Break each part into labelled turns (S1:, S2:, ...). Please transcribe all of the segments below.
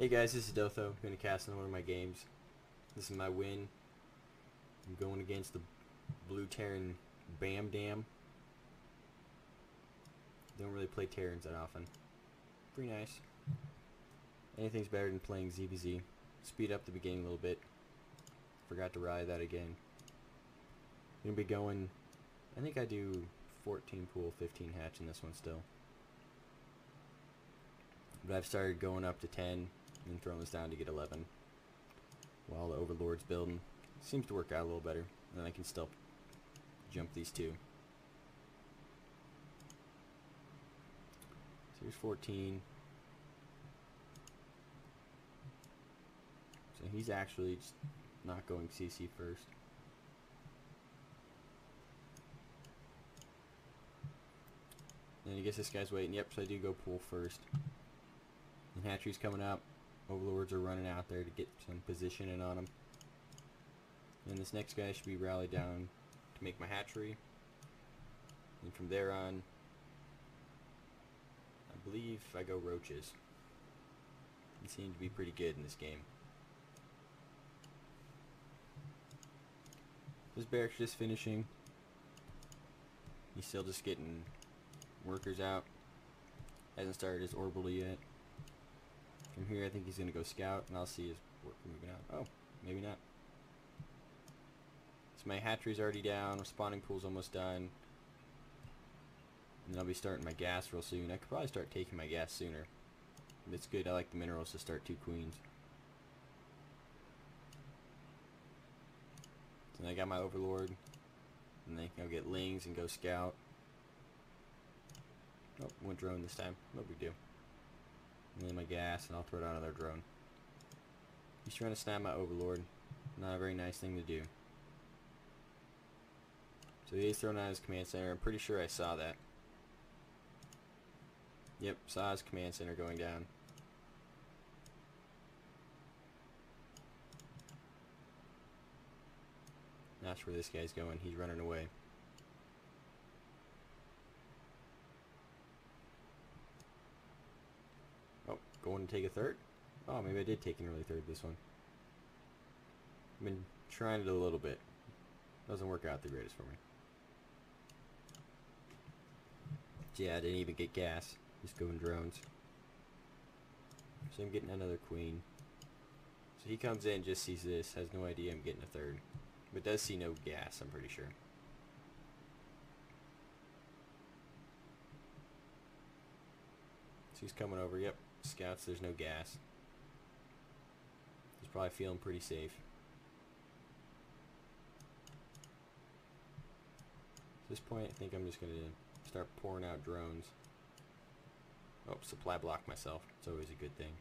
S1: Hey guys, this is Dotho. I'm going to cast on one of my games. This is my win. I'm going against the blue Terran Bamdamn. Don't really play Terrans that often. Pretty nice. Anything's better than playing ZVZ. Speed up the beginning a little bit. Forgot to ride that again. Gonna be going, I think I do 14 pool, 15 hatch in this one still. But I've started going up to 10 and throwing this down to get 11 while the Overlord's building. Seems to work out a little better. And then I can still jump these two. So here's 14. So he's actually just not going CC first. And I guess this guy's waiting. Yep, so I do go pool first. And hatchery's coming up. Overlords are running out there to get some positioning on them. And this next guy should be rallied down to make my hatchery. And from there on, I believe I go roaches. They seem to be pretty good in this game. This barracks just finishing. He's still just getting workers out. Hasn't started his orbital yet. From here I think he's going to go scout and I'll see his worker moving out. Oh, maybe not. So my hatchery's already down, spawning pool's almost done. And then I'll be starting my gas real soon. I could probably start taking my gas sooner. But it's good, I like the minerals to start 2 queens. So then I got my overlord. And then I'll get lings and go scout. Oh, went drone this time. No big deal. And then my gas, and I'll throw down another drone. He's trying to snap my overlord. Not a very nice thing to do. So he's thrown out his command center. I'm pretty sure I saw that. Yep, saw his command center going down. That's where this guy's going. He's running away. Oh, going to take a third? Oh, maybe I did take an early third this one. I've been trying it a little bit. Doesn't work out the greatest for me. Yeah, I didn't even get gas. Just going drones. So I'm getting another queen. So he comes in, just sees this, has no idea I'm getting a third. But does see no gas, I'm pretty sure. So he's coming over, yep. Scouts, there's no gas. He's probably feeling pretty safe. At this point, I think I'm just going to start pouring out drones. Oh, supply block myself. It's always a good thing.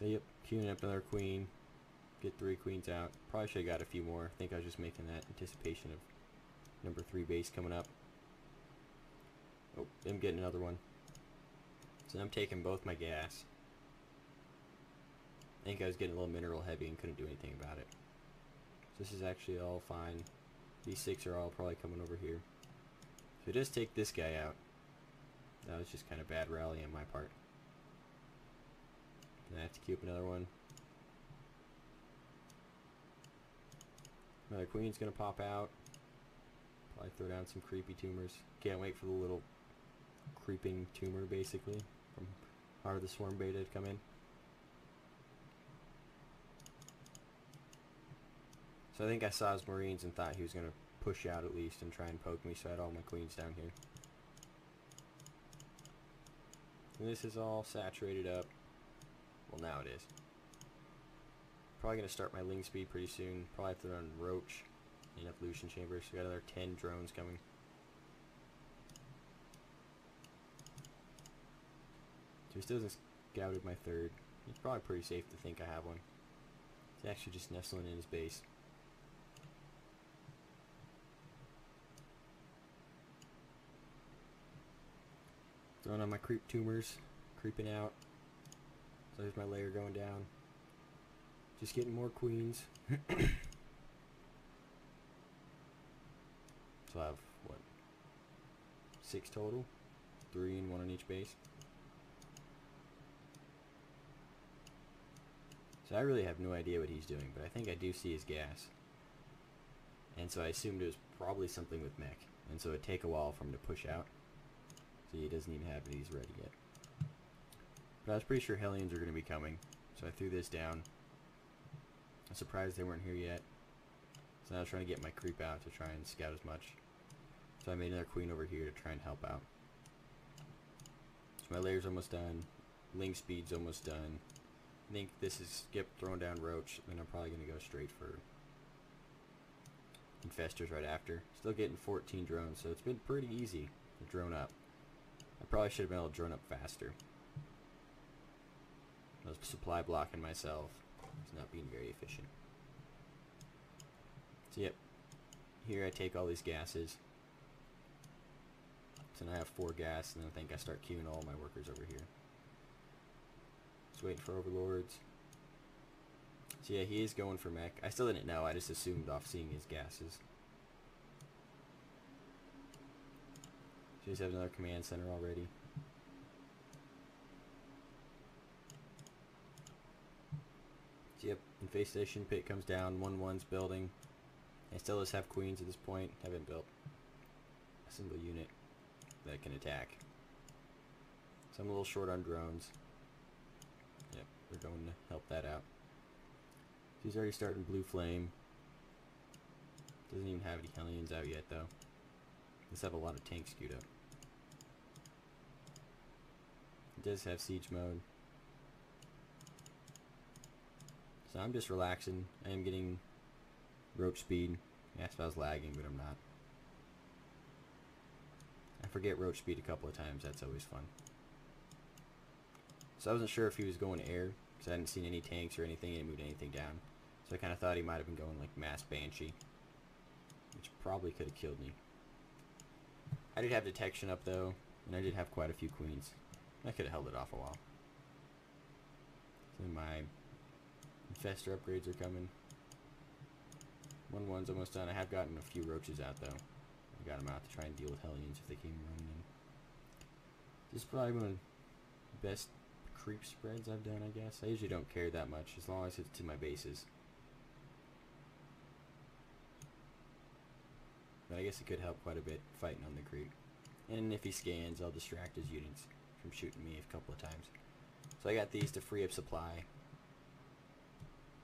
S1: So yep, queuing up another queen. Get 3 queens out. Probably should have got a few more. I think I was just making that anticipation of number 3 base coming up. Oh, I'm getting another one. So I'm taking both my gas. I think I was getting a little mineral heavy and couldn't do anything about it. So this is actually all fine. These 6 are all probably coming over here. So just take this guy out. That was just kind of bad rally on my part. And I have to queue up another one. Another queen's gonna pop out. Probably throw down some creepy tumors. Can't wait for the little creeping tumor basically from Heart of the Swarm beta to come in. So I think I saw his marines and thought he was gonna push out at least and try and poke me, so I had all my queens down here. And this is all saturated up. Well, now it is. Probably going to start my ling speed pretty soon. Probably have to run roach in evolution chambers. So we got another 10 drones coming. So he still hasn't scouted my third. It's probably pretty safe to think I have one. He's actually just nestling in his base. Throwing on my creep tumors. Creeping out. So there's my layer going down. Just getting more queens. So I have, what, 6 total. 3 and 1 on each base. So I really have no idea what he's doing, but I think I do see his gas. And so I assumed it was probably something with mech. And so it'd take a while for him to push out. So he doesn't even have these ready yet. But I was pretty sure Hellions are going to be coming. So I threw this down. I'm surprised they weren't here yet. So now I was trying to get my creep out to try and scout as much. So I made another queen over here to try and help out. So my layer's almost done. Link speed's almost done. I think this is skip throwing down Roach. Then I'm probably going to go straight for Infestors right after. Still getting 14 drones, so it's been pretty easy to drone up. I probably should have been able to drone up faster. I was supply blocking myself. It's not being very efficient. So yep, here I take all these gases. So now I have 4 gas, and then I think I start queuing all my workers over here. Just waiting for overlords. So yeah, he is going for mech. I still didn't know, I just assumed off seeing his gases. So he's have another command center already. So yep, infestation pit comes down, 1-1's building. I still just have queens at this point. Haven't built a single unit that can attack. So I'm a little short on drones. Yep, we're going to help that out. He's already starting blue flame. Doesn't even have any Hellions out yet though. Does have a lot of tanks queued up. It does have siege mode. So I'm just relaxing. I am getting roach speed. I asked if I was lagging, but I'm not. I forget roach speed a couple of times. That's always fun. So I wasn't sure if he was going air, because I hadn't seen any tanks or anything. He didn't move anything down. So I kind of thought he might have been going like mass banshee, which probably could have killed me. I did have detection up though, and I did have quite a few queens. I could have held it off a while. So my infestor upgrades are coming. 1-1's almost done. I have gotten a few roaches out though. I got them out to try and deal with Hellions if they came running in. This is probably one of the best creep spreads I've done, I guess. I usually don't care that much as long as it's to my bases. But I guess it could help quite a bit fighting on the creep. And if he scans, I'll distract his units from shooting me a couple of times. So I got these to free up supply.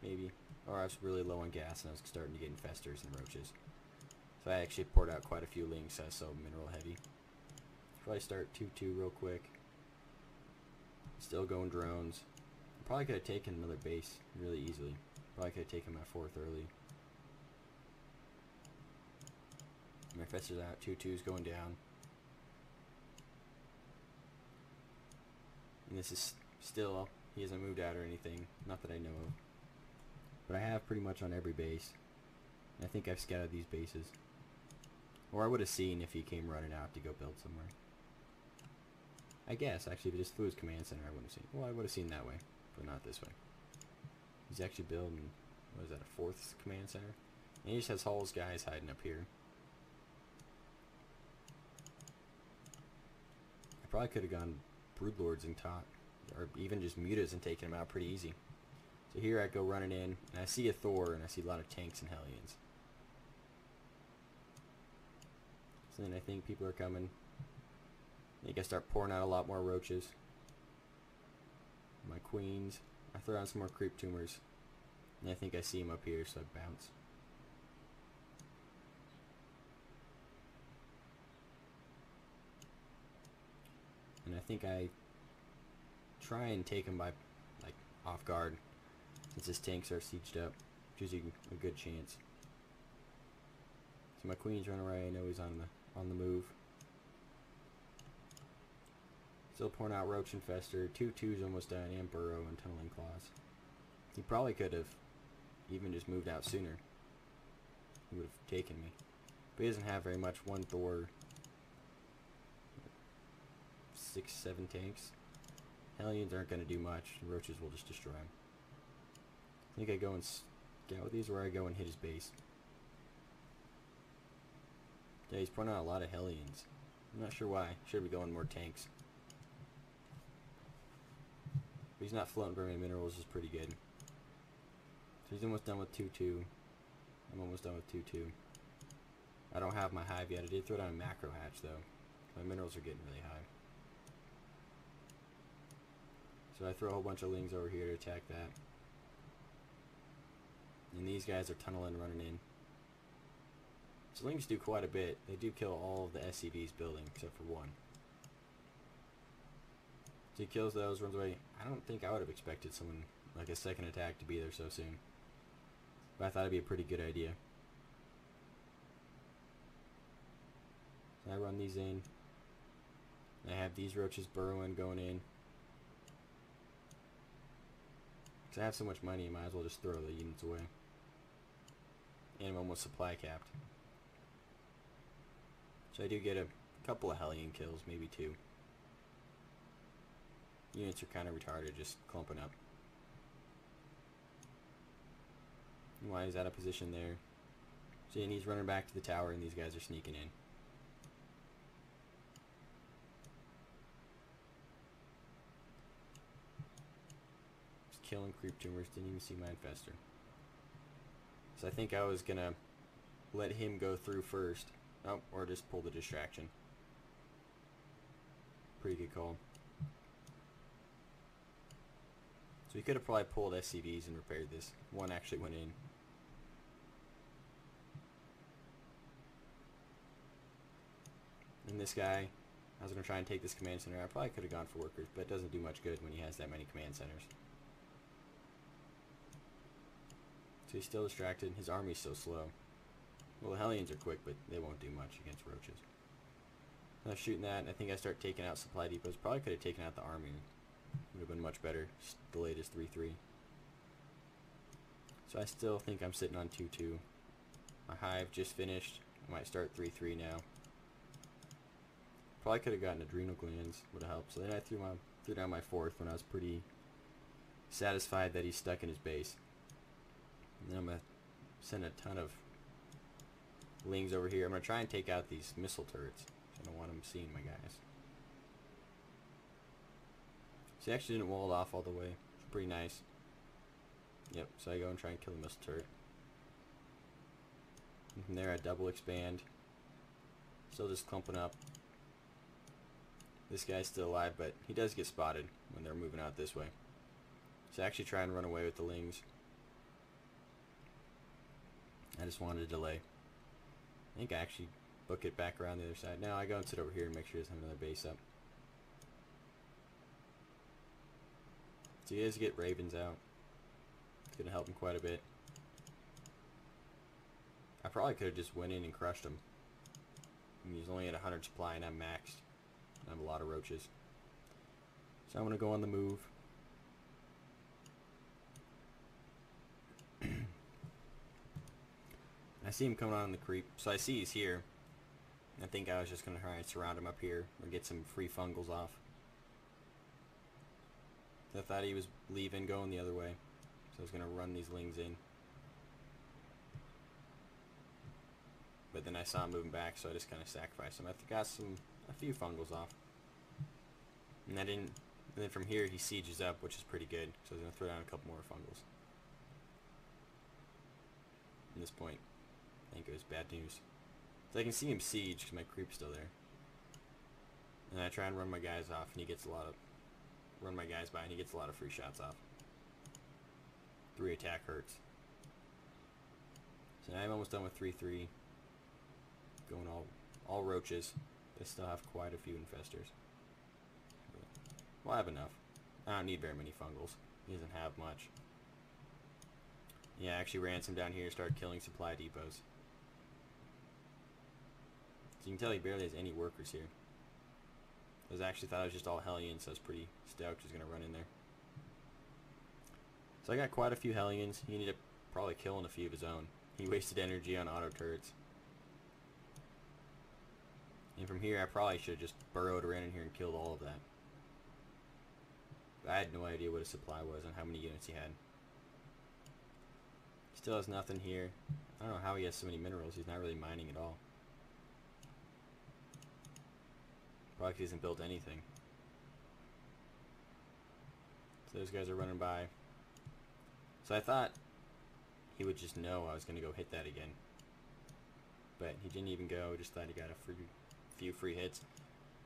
S1: Maybe. Or I was really low on gas and I was starting to get infestors and roaches. So I actually poured out quite a few links. I was so mineral heavy. Probably start 2-2 real quick. Still going drones. Probably could have taken another base really easily. Probably could have taken my 4th early. My infestors out. 2-2's going down. And this is still, he hasn't moved out or anything. Not that I know of. But I have pretty much on every base. And I think I've scouted these bases. Or I would have seen if he came running out to go build somewhere. I guess, actually, if it just flew his command center, I wouldn't have seen. Well, I would have seen that way, but not this way. He's actually building, what is that, a 4th command center? And he just has Hall's guys hiding up here. I probably could have gone Broodlords and taught, or even just mutas and taken him out pretty easy. So here I go running in, and I see a Thor, and I see a lot of tanks and Hellions. So then I think people are coming. I think I start pouring out a lot more roaches. My queens. I throw on some more creep tumors. And I think I see him up here, so I bounce. And I think I try and take him by, like, off guard. Since his tanks are sieged up. Which is a good chance. So my queens run away. I know he's on the move. Still pouring out Roach Infestor. 2-2's almost done. And Burrow and Tunneling Claws. He probably could have even just moved out sooner. He would have taken me. But he doesn't have very much. 1 Thor. 6-7 tanks. Hellions aren't going to do much. Roaches will just destroy him. I think I go and scout with these, or I go and hit his base. Yeah, he's putting out a lot of Hellions. I'm not sure why. Should be going more tanks. But he's not floating very many minerals, is pretty good. So he's almost done with 2-2. I'm almost done with 2-2. I don't have my hive yet. I did throw down a macro hatch though. My minerals are getting really high. So I throw a whole bunch of lings over here to attack that. And these guys are tunneling, running in. So lings do quite a bit. They do kill all of the SCVs building except for one. So he kills those, runs away. I don't think I would have expected someone like a second attack to be there so soon. But I thought it'd be a pretty good idea. So I run these in. I have these roaches burrowing, going in. Because I have so much money, I might as well just throw the units away. And I'm almost supply capped. So I do get a couple of Hellion kills, maybe 2. Units are kind of retarded, just clumping up. And why is out of position there? So and he's running back to the tower and these guys are sneaking in. Just killing creep tumors, didn't even see my infester. So I think I was gonna let him go through first. Oh, or just pull the distraction. Pretty good call. So we could have probably pulled SCVs and repaired this. One actually went in. And this guy, I was going to try and take this command center. I probably could have gone for workers, but it doesn't do much good when he has that many command centers. So he's still distracted. His army's so slow. Well, the Hellions are quick, but they won't do much against roaches. I was shooting that, and I think I start taking out supply depots. Probably could have taken out the army. Would have been much better. The latest 3-3. So I still think I'm sitting on 2-2. My hive just finished. I might start 3-3 now. Probably could have gotten adrenal glands. Would have helped. So then I threw down my 4th when I was pretty satisfied that he's stuck in his base. And then I'm going to send a ton of lings over here. I'm going to try and take out these missile turrets. I don't want them seeing my guys. So he actually didn't wall it off all the way. It's pretty nice. Yep, so I go and try and kill the missile turret. And from there I double expand. Still just clumping up. This guy's still alive, but he does get spotted when they're moving out this way. So I actually try and run away with the lings. I just wanted to delay. I think I actually book it back around the other side. Now I go and sit over here and make sure he doesn't have another base up. So he does get ravens out. It's going to help him quite a bit. I probably could have just went in and crushed him. He's only at 100 supply and I'm maxed. I have a lot of roaches. So I'm going to go on the move. I see him coming on the creep. So I see he's here. I think I was just going to try and surround him up here or get some free fungals off. I thought he was leaving, going the other way. So I was going to run these lings in. But then I saw him moving back, so I just kind of sacrificed him. I got a few fungals off. And and then from here he sieges up, which is pretty good. So I was going to throw down a couple more fungals. At this point, I think it was bad news. So I can see him siege because my creep's still there. And I try and run my guys off, and he gets a lot of... Run my guys by, and he gets a lot of free shots off. 3 attack hurts. So now I'm almost done with 3-3. Going all roaches. They still have quite a few infestors. Well, I have enough. I don't need very many fungals. He doesn't have much. Yeah, I actually ran some down here, started killing supply depots. So you can tell he barely has any workers here. I actually thought it was just all Hellions, so I was pretty stoked he was going to run in there. So I got quite a few Hellions. He ended up probably killing a few of his own. He wasted energy on auto turrets. And from here, I probably should have just burrowed around in here and killed all of that. But I had no idea what his supply was and how many units he had. Still has nothing here. I don't know how he has so many minerals. He's not really mining at all. Probably 'cause he hasn't built anything. So those guys are running by. So I thought he would just know I was going to go hit that again. But he didn't even go, just thought he got a few free hits.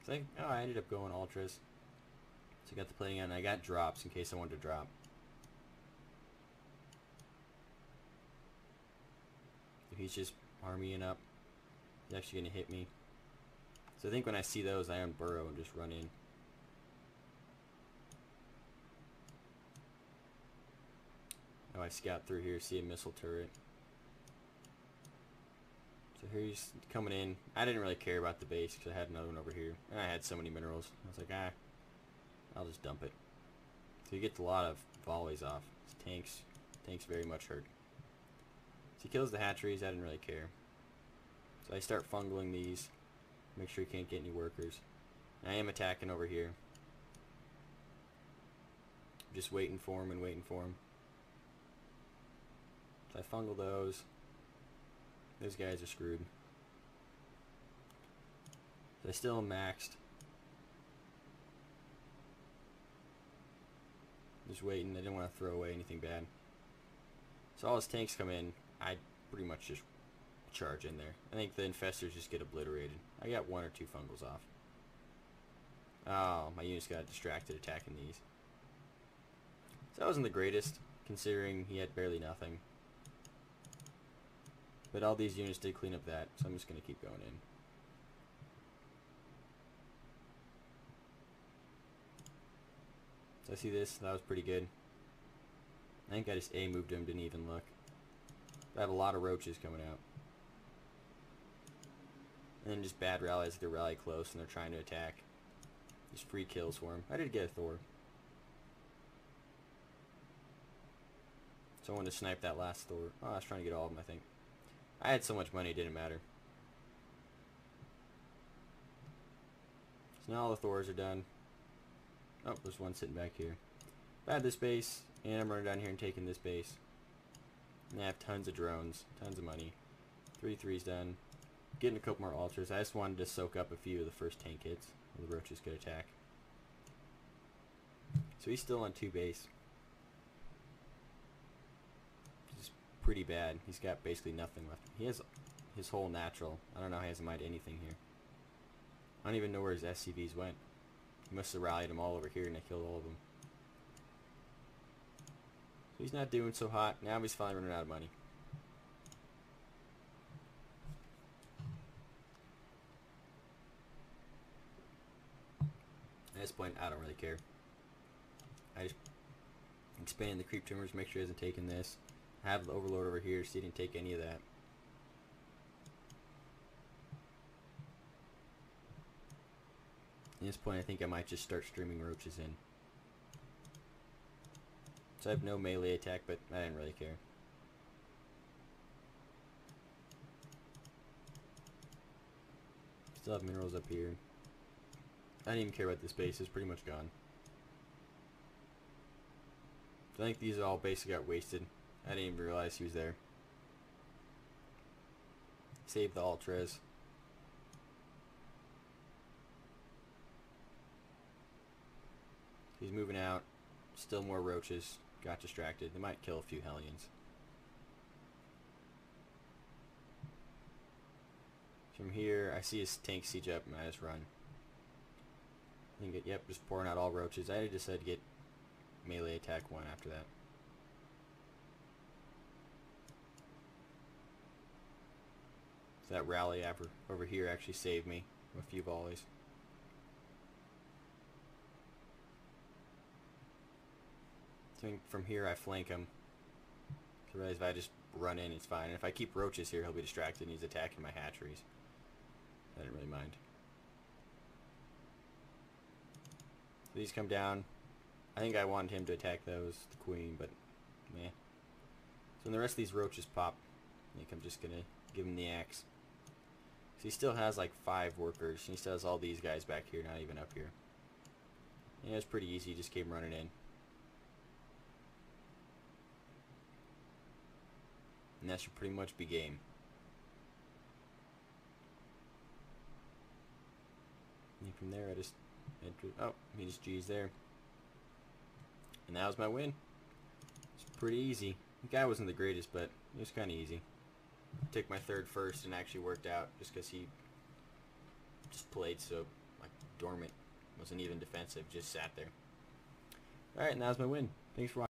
S1: So I ended up going ultras. So I got the playing on, and I got drops in case I wanted to drop. So he's just armying up. He's actually going to hit me. So I think when I see those, I unburrow and just run in. Oh, I scout through here, see a missile turret. So here he's coming in. I didn't really care about the base because I had another one over here. And I had so many minerals. I was like, I'll just dump it. So he gets a lot of volleys off. His tanks very much hurt. So he kills the hatcheries. I didn't really care. So I start fungling these. Make sure he can't get any workers. And I am attacking over here. Just waiting for him and waiting for him. So I fungal those. Those guys are screwed. So I still am maxed. Just waiting. I didn't want to throw away anything bad. So all his tanks come in. I pretty much just charge in there. I think the infestors just get obliterated. I got 1 or 2 fungals off. Oh, my units got distracted attacking these. So that wasn't the greatest, considering he had barely nothing. But all these units did clean up that, so I'm just going to keep going in. So I see this, that was pretty good. I think I just A-moved him, didn't even look. But I have a lot of roaches coming out. And then just bad rallies, like they rally close and they're trying to attack. Just free kills for him. I did get a Thor. So I wanted to snipe that last Thor. Oh, I was trying to get all of them, I think. I had so much money, it didn't matter. So now all the Thors are done. Oh, there's one sitting back here. I had this base, and I'm running down here and taking this base. And I have tons of drones, tons of money. 3-3's done. Getting a couple more ultras. I just wanted to soak up a few of the first tank hits. The roaches could attack. So he's still on 2 base. Which is pretty bad. He's got basically nothing left. He has his whole natural. I don't know how he hasn't mined anything here. I don't even know where his SCVs went. He must have rallied them all over here and I killed all of them. So he's not doing so hot. Now he's finally running out of money. At this point, I don't really care. I just expand the creep tumors, make sure he hasn't taken this. I have the overlord over here, so he didn't take any of that. At this point, I think I might just start streaming roaches in. So I have no melee attack, but I didn't really care. Still have minerals up here. I didn't even care about this base, it's pretty much gone. So I think these all basically got wasted. I didn't even realize he was there. Save the ultras. He's moving out. Still more roaches. Got distracted. They might kill a few Hellions. From here, I see his tank siege up and I just run. I think yep, just pouring out all roaches. I just had to get melee attack 1 after that. So that rally over here actually saved me with a few volleys. So from here I flank him. So I realize if I just run in, it's fine. And if I keep roaches here, he'll be distracted and he's attacking my hatcheries. I didn't really mind. So these come down. I think I wanted him to attack those, the queen, but meh. So when the rest of these roaches pop, I think I'm just gonna give him the axe. So he still has like 5 workers. And he still has all these guys back here, not even up here. And it was pretty easy, he just came running in. And that should pretty much be game. from there, I just entered. Oh, he just G's there. And that was my win. It's pretty easy. The guy wasn't the greatest, but it was kind of easy. I took my third first and actually worked out just because he just played so like dormant. Wasn't even defensive, just sat there. Alright, and that was my win. Thanks for watching.